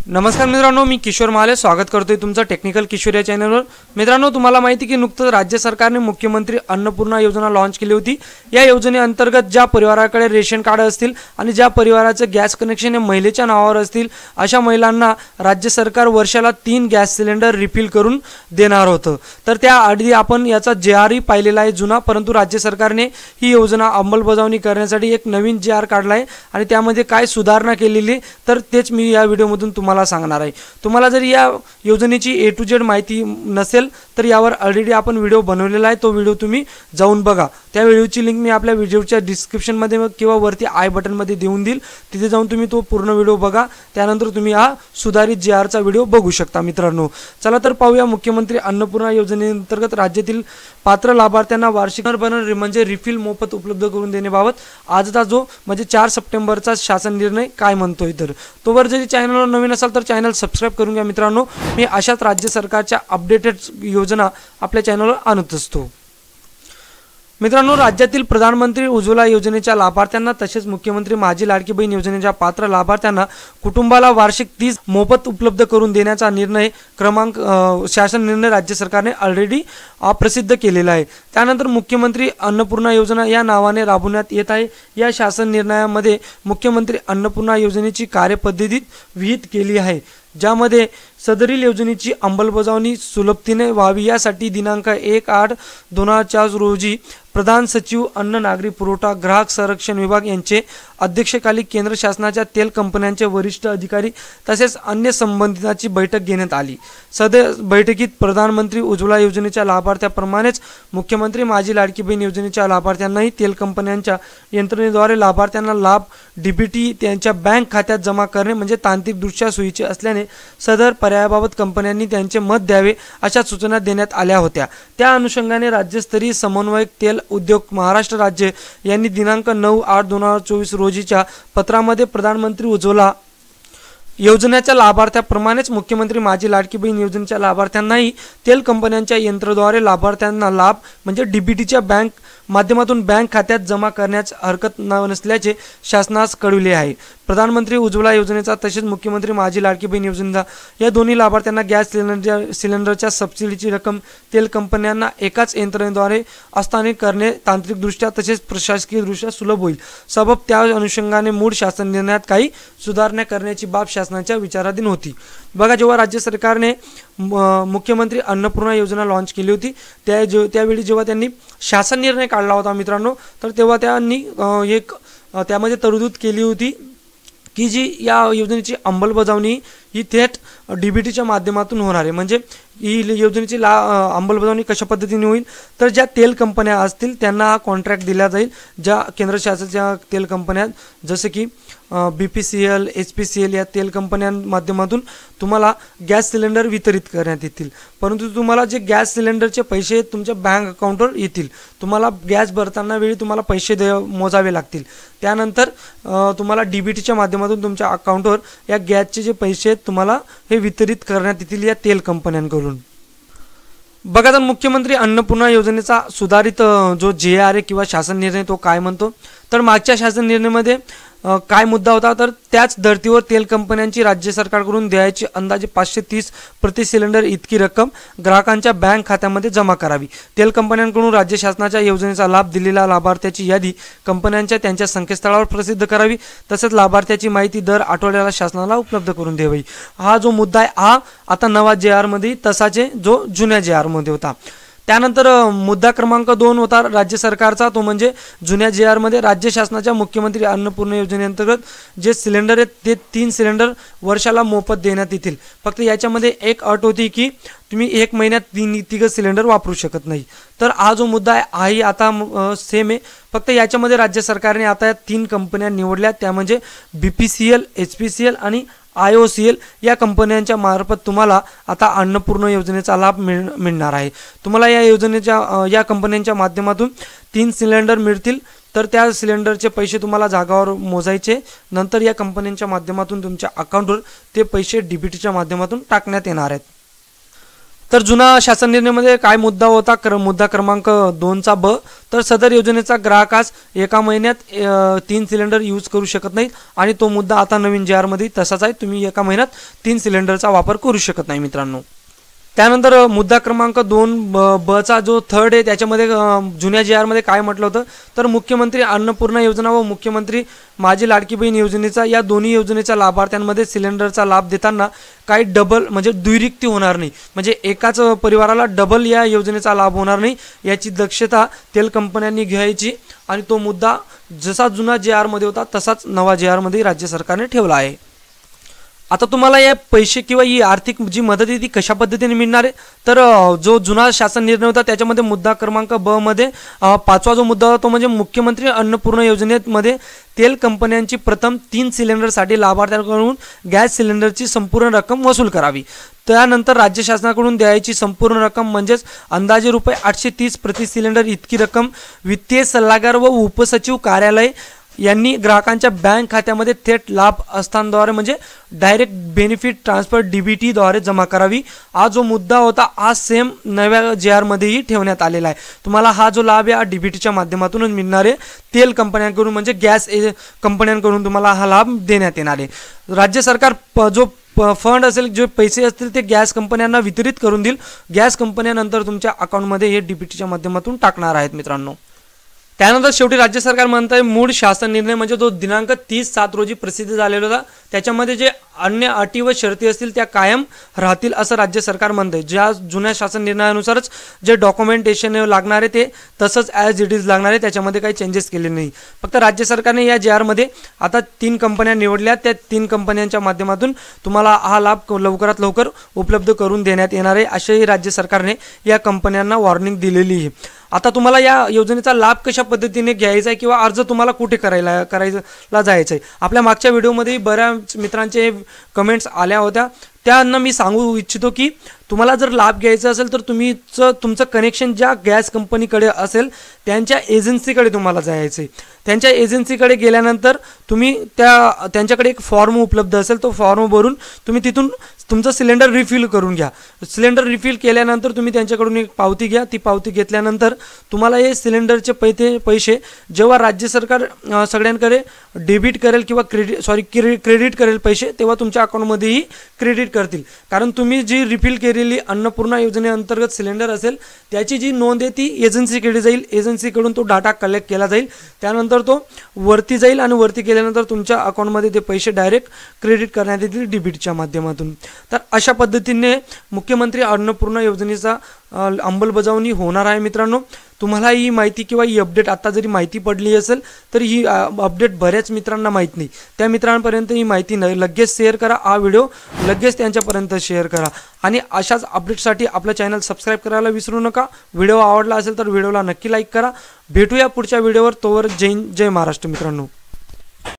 नमस्कार मित्रांनो, मी किशोर महाले स्वागत करतोय तुमचं टेक्निकल किशोर या चॅनलवर। मित्रांनो, तुम्हाला माहिती की नुकतंच राज्य सरकारने मुख्यमंत्री अन्नपूर्णा योजना लॉन्च केली होती। या योजनेअंतर्गत ज्या परिवाराकडे रेशन कार्ड असतील आणि ज्या परिवाराचे गॅस कनेक्शन हे महिलेच्या नावावर असतील अशा महिलांना राज्य सरकार वर्षाला 3 गॅस सिलेंडर रिफिल करून देणार होतं। तर त्याआधी आपण याचा JR पाहिलेला आहे जुना, परंतु राज्य सरकारने ही योजना अंमलबजावणी करण्यासाठी एक नवीन JR काढला आहे आणि त्यामध्ये काय सुधारणा केलेली तर तेच मी या व्हिडिओमधून तुम्हाला सांगणार आहे। तुम्हाला जर या योजनेची A to Z माहिती नसेल तर यावर ऑलरेडी आपण व्हिडिओ बनवलेला आहे, तो व्हिडिओ तुम्ही जाऊन बघा। त्या व्हिडिओची लिंक मी आपल्या व्हिडिओच्या डिस्क्रिप्शन मध्ये किंवा वरती आय बटन मध्ये देऊन देईल, तिथे जाऊन तुम्ही तो पूर्ण व्हिडिओ बघा। त्यानंतर तुम्ही हा सुधारित JR चा व्हिडिओ बघू शकता। मित्रांनो, चला तर पाहूया मुख्यमंत्री अन्नपूर्णा योजनेअंतर्गत राज्यातील पात्र लाभार्थ्यांना वार्षिक बर्नर म्हणजे रिफिल मोफत उपलब्ध करून देण्याबाबत आजचा जो म्हणजे 4 सप्टेंबरचा शासन निर्णय काय म्हणतोय। तर तोवर जरी चॅनलवर नवीन असाल तर चॅनल सबस्क्राइब करून घ्या। मित्रांनो, मी अशाच राज्य सरकारच्या अपडेटेड योजना आपल्या चॅनलवर आणत असतो। मित्रांनो, राज्यातील प्रधानमंत्री उज्ज्वला योजनेच्या लाभार्थ्यांना तसेच मुख्यमंत्री माझी लाडकी बहीण योजनेच्या पात्र लाभार्थ्यांना कुटुंबाला वार्षिक 30 मोफत उपलब्ध करून देण्याचा निर्णय शासन निर्णय राज्य सरकारने ऑलरेडी प्रसिद्ध केलेला आहे। त्यानंतर मुख्यमंत्री अन्नपूर्णा योजना या नावाने राबवण्यात येत आहे। या शासन निर्णयामध्ये मुख्यमंत्री अन्नपूर्णा योजनेची कार्यपद्धती विहित केली आहे, ज्यामध्ये सदरील योजनेची अंमलबजावणी सुलभतेने व्हावी यासाठी दिनांक 1/8/2004 रोजी प्रधान सचिव अन्न नागरी पुरवठा ग्राहक संरक्षण विभाग यांचे अध्यक्षतेखाली केंद्र शासनाच्या तेल कंपन्यांचे वरिष्ठ अधिकारी तसेच अन्य संबंधितांची बैठक घेण्यात आली। सदर बैठकीत प्रधानमंत्री उज्ज्वला योजनेच्या लाभार्थ्यांप्रमाणेच मुख्यमंत्री माझी लाडकी बहीण योजनेच्या लाभार्थ्यांनाही तेल कंपन्यांच्या यंत्रणेद्वारे लाभार्थ्यांना लाभ DBT त्यांच्या बँक खात्यात जमा करणे म्हणजे तांत्रिकदृष्ट्या सोयीचे असल्याने सदर पर्यायाबाबत कंपन्यांनी त्यांचे मत द्यावे अशा सूचना देण्यात आल्या होत्या। त्या अनुषंगाने राज्यस्तरीय समन्वयक तेल उद्योग महाराष्ट्र राज्य यांनी दिनांक 9/8/2024 रोजीच्या पत्रामध्ये प्रधानमंत्री उज्ज्वला योजनेच्या लाभार्थ्यांप्रमाणेच मुख्यमंत्री माझी लाडकी बहीण योजनेच्या लाभार्थ्यांनाही तेल कंपन्यांच्या यंत्राद्वारे लाभार्थ्यांना लाभ म्हणजे DBTच्या बँक माध्यमातून बँक खात्यात जमा करण्यास हरकत नसल्याचे शासनास कळविले आहे। प्रधानमंत्री उज्ज्वला योजनेचा तसेच मुख्यमंत्री माझी लाडकी बहीण योजनेचा या दोन्ही लाभार्थ्यांना गॅस सिलेंडरच्या सबसिडीची रक्कम तेल कंपन्यांना एकाच यंत्रणेद्वारे हस्तांतरित करणे तांत्रिकदृष्ट्या तसेच प्रशासकीयदृष्ट्या सुलभ होईल। सबब त्या अनुषंगाने मूळ शासन निर्णयात काही सुधारणा करण्याची बाब शासनाच्या विचाराधीन होती। बघा, जेव्हा राज्य सरकारने मुख्यमंत्री अन्नपूर्णा योजना लॉन्च केली होती त्यावेळी जेव्हा त्यांनी शासन निर्णय काढला होता मित्रांनो, तर तेव्हा त्यांनी एक त्यामध्ये तरतूद केली होती की जी या योजनेची अंमलबजावणी ही थेट DBTच्या माध्यमातून होणार आहे। म्हणजे ही योजनेची अंमलबजावणी कशा पद्धतीने होईल तर ज्या तेल कंपन्या असतील त्यांना हा कॉन्ट्रॅक्ट दिला जाईल, ज्या केंद्र शासनाच्या तेल कंपन्या जसे की BPCL HPCL या तेल कंपन्यांच्या माध्यमातून तुम्हाला गॅस सिलेंडर वितरित करण्यात येतील। परंतु तुम्हाला जे गॅस सिलेंडरचे पैसे तुमच्या बँक अकाउंटवर येतील, तुम्हाला गॅस भरताना वेळी तुम्हाला पैसे मोजावे लागतील। त्यानंतर तुम्हाला DBTच्या माध्यमातून तुमच्या अकाउंटवर या गॅसचे जे पैसे आहेत तुम्हाला हे वितरित करण्यात येतील या तेल कंपन्यांकडून। बघा, तर मुख्यमंत्री अन्नपूर्णा योजनेचा सुधारित जो JR आहे किंवा शासन निर्णय तो काय म्हणतो तर मागच्या शासन निर्णयामध्ये काय मुद्दा होता तर त्याच धर्तीवर तेल कंपन्यांची राज्य सरकारकडून द्यायची अंदाजे 530 प्रति सिलेंडर इतकी रक्कम ग्राहकांच्या बँक खात्यामध्ये जमा करावी। तेल कंपन्यांकडून राज्य शासनाच्या योजनेचा लाभ दिलेल्या लाभार्थ्याची यादी कंपन्यांच्या त्यांच्या संकेतस्थळावर प्रसिद्ध करावी, तसेच लाभार्थ्याची माहिती दर आठवड्याला शासनाला उपलब्ध करून द्यावी। हा जो मुद्दा आहे हा आता नवा JR मध्ये तसाच जो जुन्या JR मध्ये होता। त्यानंतर मुद्दा क्रमांक 2 होता राज्य सरकारचा, तो म्हणजे जुन्या JR मध्ये राज्य शासनाच्या मुख्यमंत्री अन्नपूर्णा योजनेअंतर्गत जे सिलेंडर आहेत ते 3 सिलेंडर वर्षाला मोफत देण्यात येतील। फक्त याच्यामध्ये एक अट होती की तुम्ही 1 महिन्यात 3 सिलेंडर वापरू शकत नाही। तर हा जो मुद्दा आहे हाही आता सेम आहे, फक्त याच्यामध्ये राज्य सरकारने आता 3 कंपन्या निवडल्या, त्या म्हणजे BPCL HPCL आणि IOCL या कंपन्यांच्या मार्फत तुम्हाला आता अन्नपूर्णा योजनेचा लाभ मिळणार आहे। तुम्हाला या योजनेच्या या कंपन्यांच्या माध्यमातून 3 सिलेंडर मिळतील, तर त्या सिलेंडरचे पैसे तुम्हाला जागावर मोजायचे, नंतर या कंपन्यांच्या माध्यमातून तुमच्या अकाउंटवर ते पैसे DBTच्या माध्यमातून टाकण्यात येणार आहेत। तर जुना शासन निर्णयामध्ये काय मुद्दा होता, मुद्दा क्रमांक 2चा ब, तर सदर योजनेचा ग्राहकास एका महिन्यात 3 सिलेंडर यूज करू शकत नाहीत आणि तो मुद्दा आता नवीन JR मध्ये तसाच आहे, तुम्ही एका महिन्यात 3 सिलेंडरचा वापर करू शकत नाही मित्रांनो. त्यानंतर मुद्दा क्रमांक 2 बचा जो थर्ड आहे त्याच्यामध्ये जुन्या JR मध्ये काय म्हटलं होतं, तर मुख्यमंत्री अन्नपूर्णा योजना व मुख्यमंत्री माझी लाडकी बहीण योजनेचा या दोन्ही योजनेच्या लाभार्थ्यांमध्ये सिलेंडरचा लाभ देताना काही डबल म्हणजे द्विरिक्ती होणार नाही, म्हणजे एकाच परिवाराला डबल या योजनेचा लाभ होणार नाही याची दक्षता तेल कंपन्यांनी घ्यायची आणि तो मुद्दा जसा जुना JR मध्ये होता तसाच नवा JR मध्ये राज्य सरकारने ठेवला आहे. आता तुम्हाला या पैसे किंवा ही आर्थिक जी मदत आहे ती कशा पद्धतीने मिळणार आहे, तर जो जुना शासन निर्णय होता त्याच्यामध्ये मुद्दा क्रमांक ब मध्ये 5वा जो मुद्दा होता तो म्हणजे मुख्यमंत्री अन्नपूर्णा योजनेमध्ये तेल कंपन्यांची प्रथम 3 सिलेंडरसाठी लाभार्थ्यांकडून गॅस सिलेंडरची संपूर्ण रक्कम वसूल करावी. त्यानंतर राज्य शासनाकडून द्यायची संपूर्ण रक्कम म्हणजेच अंदाजे रुपये 830 प्रति सिलेंडर इतकी रक्कम वित्तीय सल्लागार व उपसचिव कार्यालय यांनी ग्राहकांच्या बँक खात्यामध्ये थेट लाभ हस्तांतरणाद्वारे म्हणजे डायरेक्ट बेनिफिट ट्रान्सफर DBT द्वारे जमा करावी. हा जो मुद्दा होता हा सेम नव्या JR मध्येही ठेवण्यात आलेला आहे. तुम्हाला हा जो लाभ आहे हा DBTच्या माध्यमातूनच मिळणार आहे. तेल कंपन्यांकडून म्हणजे गॅस कंपन्यांकडून तुम्हाला हा लाभ देण्यात येणार आहे. राज्य सरकार जो फंड असेल जे पैसे असतील ते गॅस कंपन्यांना वितरित करून देईल. गॅस कंपन्यानंतर तुमच्या अकाउंटमध्ये हे DBTच्या माध्यमातून टाकणार आहेत मित्रांनो. त्यानंतर शेवटी राज्य सरकार म्हणतंय मूळ शासन निर्णय म्हणजे जो दिनांक 30/7 रोजी प्रसिद्ध झालेला होता त्याच्यामध्ये जे अन्य अटी व शर्ती असतील त्या कायम राहतील असं राज्य सरकार म्हणतंय. ज्या जुन्या शासन निर्णयानुसारच जे डॉक्युमेंटेशन लागणार आहे ते तसंच ॲज इट इज लागणार आहे, त्याच्यामध्ये काही चेंजेस केले नाही. फक्त राज्य सरकारने या JR मध्ये आता 3 कंपन्या निवडल्या, त्या 3 कंपन्यांच्या माध्यमातून तुम्हाला हा लाभ लवकरात लवकर उपलब्ध करून देण्यात येणार आहे अशाही राज्य सरकारने या कंपन्यांना वॉर्निंग दिलेली आहे. आता तुम्हाला या योजनेचा लाभ कशा पद्धतीने घ्यायचा आहे किंवा अर्ज तुम्हाला कुठे करायला जायचं आहे, आपल्या मागच्या व्हिडिओमध्ये बऱ्याच मित्रांचे कमेंट्स आल्या होत्या. त्यांना मी सांगू इच्छितो की तुम्हाला जर लाभ घ्यायचा असेल तर तुमचं कनेक्शन ज्या गॅस कंपनीकडे असेल त्यांच्या एजन्सीकडे तुम्हाला जायचं आहे. त्यांच्या एजन्सीकडे गेल्यानंतर तुम्ही त्यांच्याकडे एक फॉर्म उपलब्ध असेल, तो फॉर्म भरून तुम्ही तिथून तुमचं सिलेंडर रिफिल करून घ्या. सिलेंडर रिफिल केल्यानंतर तुम्ही त्यांच्याकडून एक पावती घ्या. ती पावती घेतल्यानंतर तुम्हाला हे सिलेंडरचे पैसे जेव्हा राज्य सरकार सगळ्यांकडे डेबिट करेल किंवा क्रेडिट करेल पैसे, तेव्हा तुमच्या अकाउंटमध्येही क्रेडिट करतील. कारण तुम्ही जी रिफिल केलेली अन्नपूर्णा योजनेअंतर्गत सिलेंडर असेल त्याची जी नोंद आहे ती एजन्सीकडे जाईल. एजन्सीकडून तो डाटा कलेक्ट केला जाईल, त्यानंतर तो वरती जाईल आणि वरती केल्यानंतर तुमच्या अकाउंटमध्ये ते पैसे डायरेक्ट क्रेडिट करण्यात येतील DBTच्या माध्यमातून. तर अशा पद्धतीने मुख्यमंत्री अन्नपूर्णा योजनेचा अंमलबजावणी होणार आहे मित्रांनो. तुम्हाला ही माहिती किंवा ही अपडेट आता जरी माहिती पडली असेल तर ही अपडेट बऱ्याच मित्रांना माहीत नाही, त्या मित्रांपर्यंत ही माहिती लगेच शेअर करा. हा व्हिडिओ लगेच त्यांच्यापर्यंत शेअर करा आणि अशाच अपडेटसाठी आपलं चॅनल सबस्क्राईब करायला विसरू नका. व्हिडिओ आवडला असेल तर व्हिडिओला नक्की लाईक करा. भेटूया पुढच्या व्हिडिओवर. तोवर जय महाराष्ट्र मित्रांनो.